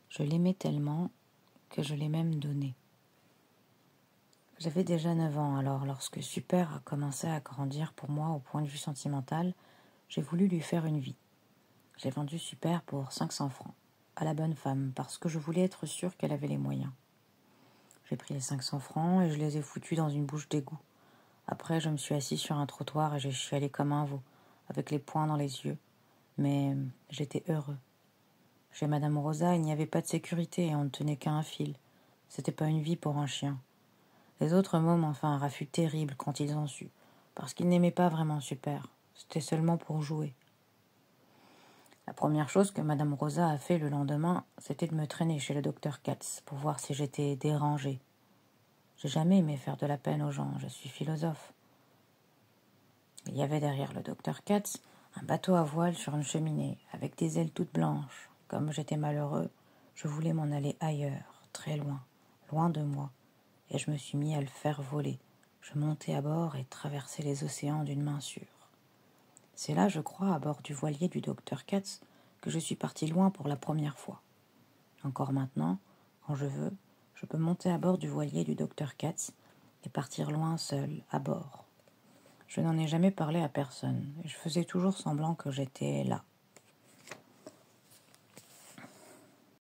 Je l'aimais tellement que je l'ai même donné. J'avais déjà 9 ans alors, lorsque Super a commencé à grandir pour moi au point de vue sentimental, j'ai voulu lui faire une vie. J'ai vendu Super pour 500 francs, à la bonne femme, parce que je voulais être sûre qu'elle avait les moyens. J'ai pris les 500 francs et je les ai foutus dans une bouche d'égout. Après, je me suis assis sur un trottoir et j'ai chialé comme un veau, avec les poings dans les yeux. Mais j'étais heureux. Chez Madame Rosa, il n'y avait pas de sécurité et on ne tenait qu'à un fil. C'était pas une vie pour un chien. Les autres mômes ont fait un raffut terrible quand ils ont su, parce qu'ils n'aimaient pas vraiment Super. C'était seulement pour jouer. La première chose que Madame Rosa a fait le lendemain, c'était de me traîner chez le docteur Katz pour voir si j'étais dérangée. J'ai jamais aimé faire de la peine aux gens, je suis philosophe. Il y avait derrière le docteur Katz un bateau à voile sur une cheminée, avec des ailes toutes blanches. Comme j'étais malheureux, je voulais m'en aller ailleurs, très loin, loin de moi, et je me suis mis à le faire voler. Je montais à bord et traversais les océans d'une main sûre. C'est là, je crois, à bord du voilier du docteur Katz, que je suis parti loin pour la première fois. Encore maintenant, quand je veux, je peux monter à bord du voilier du docteur Katz et partir loin seul, à bord. Je n'en ai jamais parlé à personne, et je faisais toujours semblant que j'étais là,